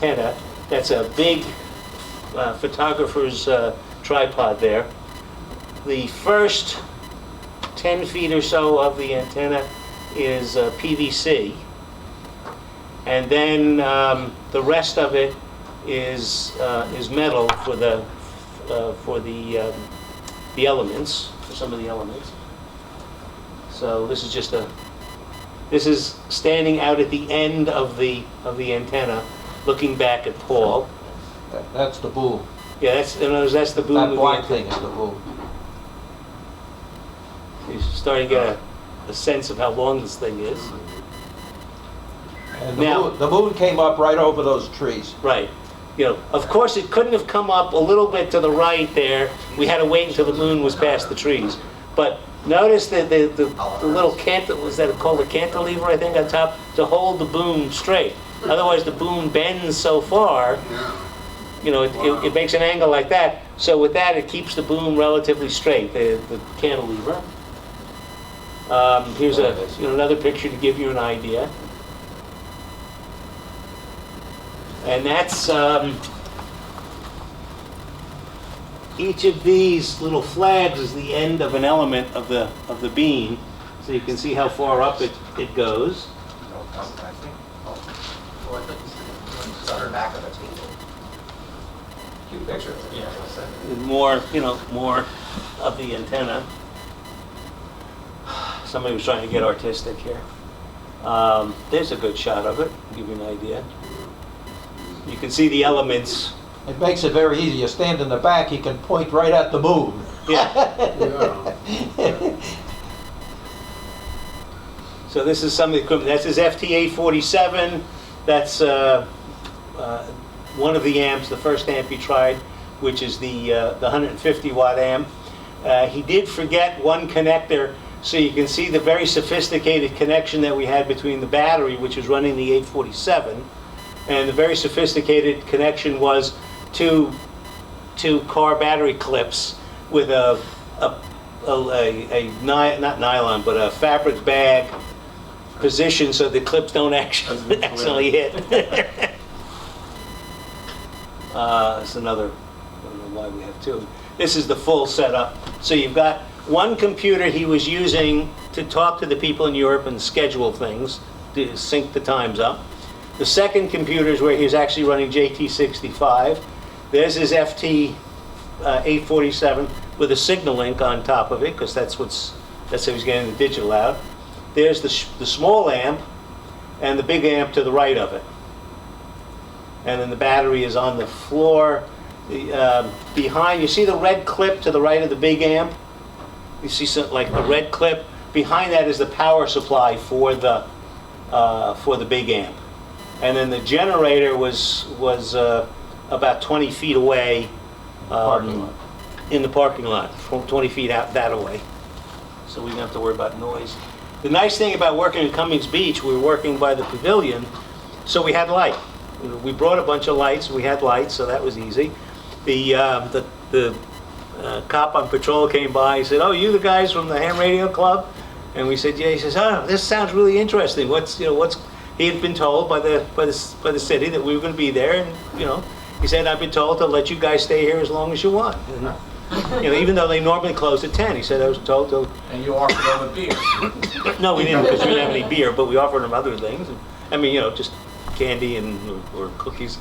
antenna. That's a big photographer's tripod there. The first 10 feet or so of the antenna is PVC, and then the rest of it is metal for the elements, for some of the elements. So this is standing out at the end of the antenna, looking back at Paul. That's the boom. Yeah, that's the boom. That of black the thing is the boom. You're starting to get a sense of how long this thing is. And Now- the moon came up right over those trees. Right. You know, of course, it couldn't have come up a little bit to the right there. We had to wait until the moon was past the trees. But notice that the little was that called a cantilever, I think, on top to hold the boom straight. Otherwise, the boom bends so far, you know, it makes an angle like that. So with that, it keeps the boom relatively straight, the cantilever. Here's another picture to give you an idea. And that's each of these little flags is the end of an element of the beam, so you can see how far up it goes. It's on the back of the table. Cute picture. Yeah. With more of the antenna. Somebody was trying to get artistic here. There's a good shot of it. Give you an idea. You can see the elements. It makes it very easy. You stand in the back, you can point right at the moon. Yeah. So this is some of the equipment. That's his FT847. That's one of the amps, the first amp he tried, which is the 150 watt amp. He did forget one connector, so you can see the very sophisticated connection that we had between the battery, which is running the 847, and the very sophisticated connection was two car battery clips with not nylon, but a fabric bag position so the clips don't accidentally hit. That's another, I don't know why we have two. This is the full setup. So you've got one computer he was using to talk to the people in Europe and schedule things, to sync the times up. The second computer is where he's actually running JT65. There's his FT847 with a signal link on top of it, because that's how he's getting the digital out. There's the small amp and the big amp to the right of it. And then the battery is on the floor. Behind, you see the red clip to the right of the big amp? You see like a red clip. Behind that is the power supply for the big amp. And then the generator was about 20 feet away in the parking lot, 20 feet out that way. So we didn't have to worry about noise. The nice thing about working in Cummings Beach, we were working by the pavilion, so we had light. We brought a bunch of lights, we had lights, so that was easy. The cop on patrol came by, he said, "Oh, you the guys from the ham radio club?" And we said, "Yeah." He says, "Oh, this sounds really interesting. What's he had been told by the city that we were going to be there, and he said, "I've been told to let you guys stay here as long as you want." And, even though they normally close at 10, he said, "I was told to." And you offered them a beer. No, we didn't, because we didn't have any beer, but we offered them other things. I mean, just candy or cookies.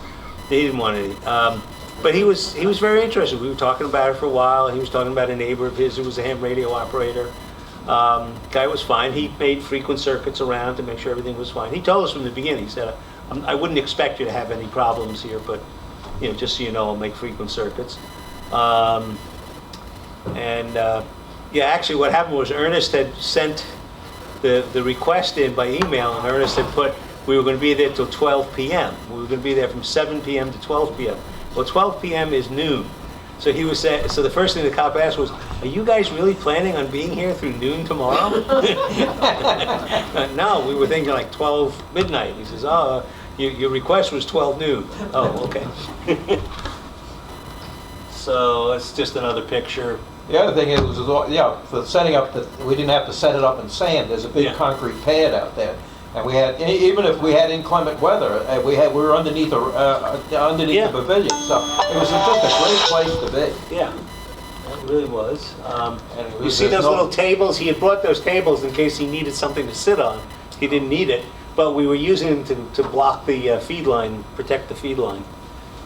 They didn't want any. But he was very interested. We were talking about it for a while. He was talking about a neighbor of his who was a ham radio operator. Guy was fine. He made frequent circuits around to make sure everything was fine. He told us from the beginning. He said, "I wouldn't expect you to have any problems here, but just so you know, I'll make frequent circuits." Actually, what happened was Ernest had sent the request in by email, and Ernest had put we were going to be there till 12 p.m. We were going to be there from 7 p.m. to 12 p.m. Well, 12 p.m. is noon. So he was saying, so the first thing the cop asked was, "Are you guys really planning on being here through noon tomorrow?" No, we were thinking like 12 midnight. He says, "Oh, your request was 12 noon. Oh, okay." So it's just another picture. The other thing is, for setting up, we didn't have to set it up in sand. There's a big concrete pad out there. And we had, even if we had inclement weather, we were underneath Yeah. the pavilion, so it was just a great place to be. Yeah, it really was. And it You was see just those no- little tables? He had brought those tables in case he needed something to sit on. He didn't need it, but we were using them to block the feed line, protect the feed line.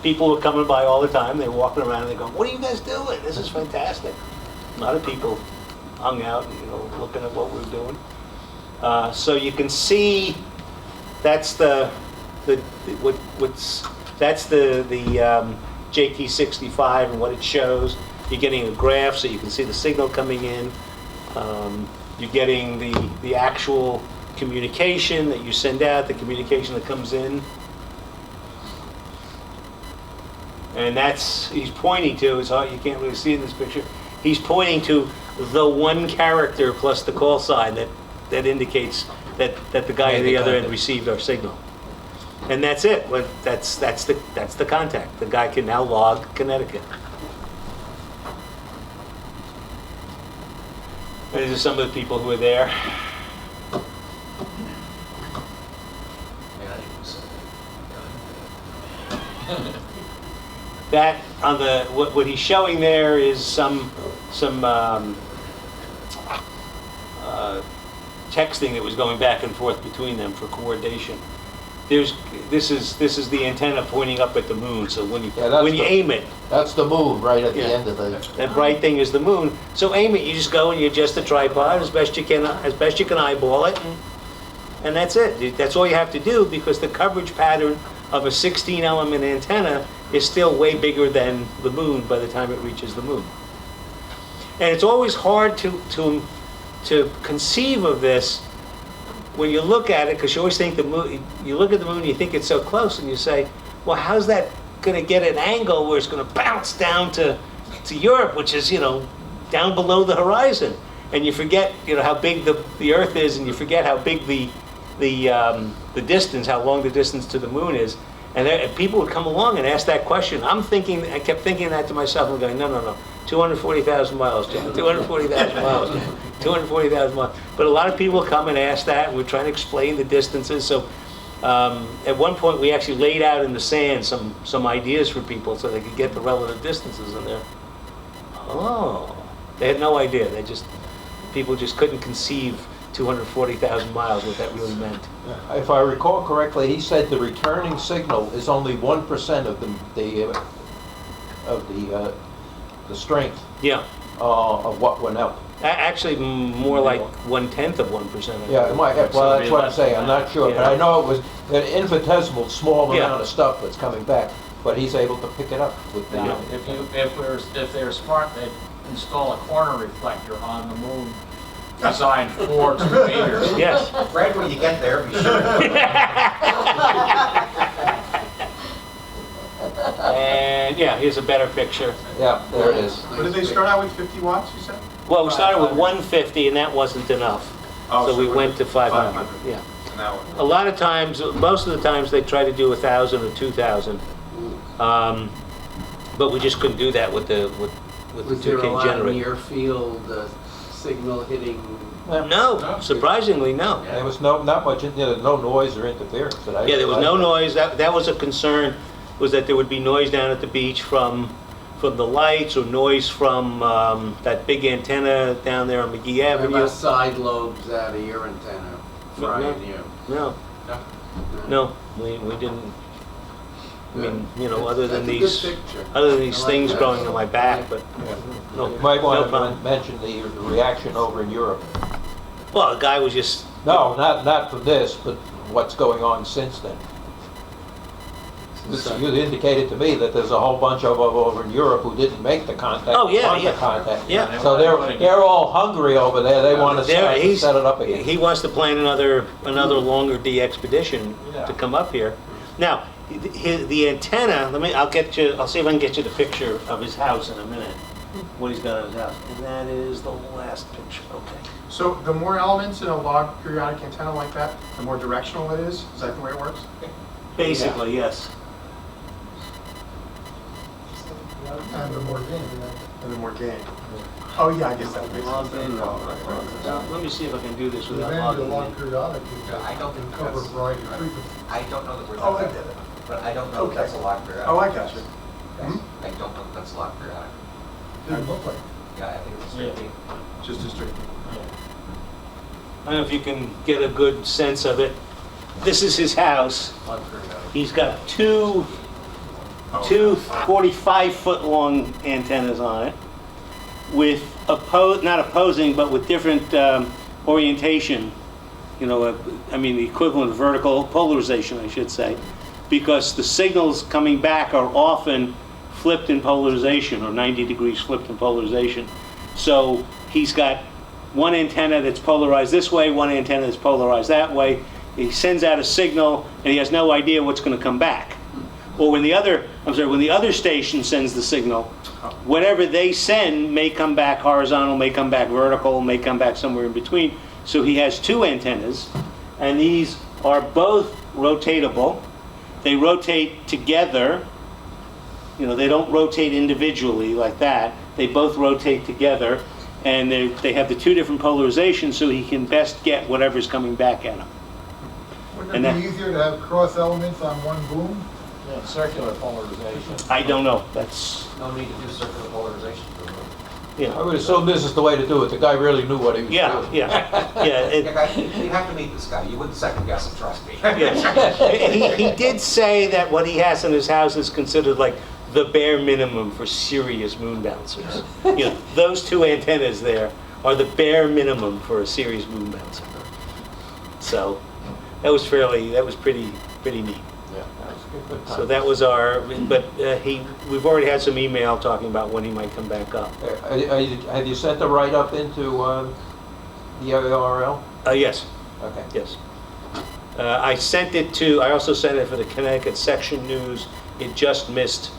People were coming by all the time. They were walking around and they go, "What are you guys doing? This is fantastic." A lot of people hung out, looking at what we were doing. So you can see that's the JT65 and what it shows. You're getting a graph so you can see the signal coming in. You're getting the actual communication that you send out, the communication that comes in. And he's pointing to, it's hard, you can't really see in this picture, he's pointing to the one character plus the call sign that indicates that the guy at the other end received our signal. And that's it. That's the contact. The guy can now log Connecticut. And these are some of the people who are there. That on the what he's showing there is some texting that was going back and forth between them for coordination. This is the antenna pointing up at the moon. So when you aim it, That's the moon right at the Yeah. end of the... that bright thing is the moon. So aim it. You just go and you adjust the tripod as best you can eyeball it, and that's it. That's all you have to do, because the coverage pattern of a 16-element antenna is still way bigger than the moon by the time it reaches the moon. And it's always hard to conceive of this when you look at it, because you always think the moon. You look at the moon, you think it's so close, and you say, "Well, how's that going to get an angle where it's going to bounce down to Europe, which is down below the horizon?" And you forget how big the Earth is, and you forget how big the distance, how long the distance to the moon is. And people would come along and ask that question. I kept thinking that to myself and going, no, 240,000 miles, John, 240,000 miles, 240,000 miles. But a lot of people come and ask that, and we're trying to explain the distances. So at one point we actually laid out in the sand some ideas for people so they could get the relative distances in there. Oh, they had no idea. People just couldn't conceive 240,000 miles, what that really meant. If I recall correctly, he said the returning signal is only 1% of the strength Yeah. of what went out. Actually, more like 1/10 of 1%. Yeah, it might have, well, that's what I'm saying, I'm not sure, but I Yeah. know it was an infinitesimal, small Yeah. amount of stuff that's coming back, but he's able to pick it up with the... Now, if they're smart, they'd install a corner reflector on the moon designed for 2 meters. Yes. Fred, when you get there, be sure. And yeah, here's a better picture. Yeah, there it is. What did they start out with, 50 watts, you said? Well, we started with 150 and that wasn't enough. Oh, So we we're went to 500. 500. Yeah. And that one. A lot of times, most of the times they try to do 1,000 or 2,000. But we just couldn't do that with the Was there a 2K lot of generator. near field signal hitting? No, surprisingly, no. There was not much, no noise or interference that I... Yeah, there was no noise. That was a concern, was that there would be noise down at the beach from the lights, or noise from that big antenna down there on McGee What Avenue. about side lobes out of your antenna frying you? No, no, we didn't. I mean, other than That's a these, good picture. other than these I like things that. growing on my back, but no, You might no want problem. to mention the reaction over in Europe. Well, the guy was just, No, not for this, but what's going on since then. You indicated to me that there's a whole bunch of them over in Europe who didn't make the contact. Oh, yeah, want yeah. the contact. Yeah. So they're all hungry over there. They want to set it up again. he wants to plan another longer D expedition to come up here. Now, the antenna, I'll see if I can get you the picture of his house in a minute, what he's got on his house. And that is the last picture, okay. So the more elements in a log periodic antenna like that, the more directional it is? Is that the way it works? Basically, yes. And the more gain. And then more gain. Oh, yeah, I guess that makes sense. Let me see if I can do this The without advantage of logging log in. periodic is I don't that think it can cover a that's- variety of frequencies. I don't know that we're. Oh, I get it. But I don't know Okay. that that's a log periodic. Oh, I got you. Yes. I don't know that that's a log periodic. Didn't look like it. Yeah, I think it's a straight beam. Just a straight. I don't know if you can get a good sense of it. This is his house. Log periodic. He's got two 45-foot long antennas on it with not opposing, but with different orientation. You know, I mean the equivalent of vertical polarization, I should say, because the signals coming back are often flipped in polarization, or 90 degrees flipped in polarization. So he's got one antenna that's polarized this way, one antenna that's polarized that way. He sends out a signal, and he has no idea what's going to come back. Or when the other station sends the signal, whatever they send may come back horizontal, may come back vertical, may come back somewhere in between. So he has two antennas, and these are both rotatable. They rotate together. You know, they don't rotate individually like that. They both rotate together, and they have the two different polarizations, so he can best get whatever's coming back at him. Wouldn't And it be that- easier to have cross elements on one boom? Yeah, circular polarization. I don't know. That's, No need to do circular polarization for the room. I yeah. would assume this is the way to do it. The guy really knew what he was Yeah, doing. yeah, yeah. Yeah, guy, you have to meet this guy. You wouldn't second guess him, trust me. Yes. He did say that what he has in his house is considered like the bare minimum for serious moon bouncers. You know, those two antennas there are the bare minimum for a serious moon bouncer. So that was pretty neat. Yeah, that's a good time. So that was we've already had some email talking about when he might come back up. Have you sent the write-up into the ORL? Yes, Okay. yes. I also sent it for the Connecticut Section News. It just missed.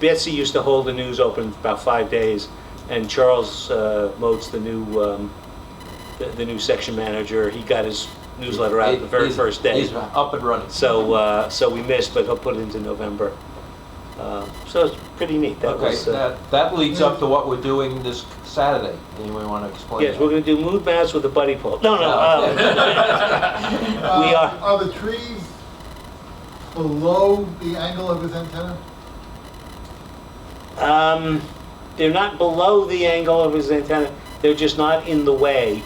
Betsy used to hold the news open about 5 days, and Charles Motes, the new section manager, he got his newsletter out the very first day. He's up and running. So we missed, but he'll put it into November. So it's pretty neat. Okay, that leads up to what we're doing this Saturday. Anyone want to explain? Yes, we're going to do moon bounce with a buddy pole. No. We are. Are the trees below the angle of his antenna? They're not below the angle of his antenna. They're just not in the way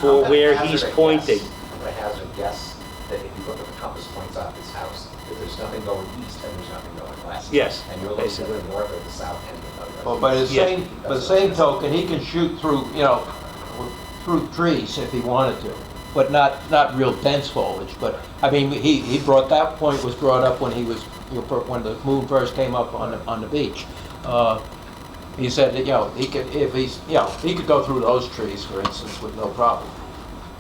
for where he's pointing. I'm gonna hazard a guess that if you look at the compass points off his house, that there's nothing going east and there's nothing going west. Yes, And you're looking at basically. the north or the south end of the. Well, by the Yes. same token, he can shoot through, through trees if he wanted to, but not real dense foliage. But I mean, he brought that point was brought up when he was when the moon first came up on the beach. He said that he could he could go through those trees, for instance, with no problem.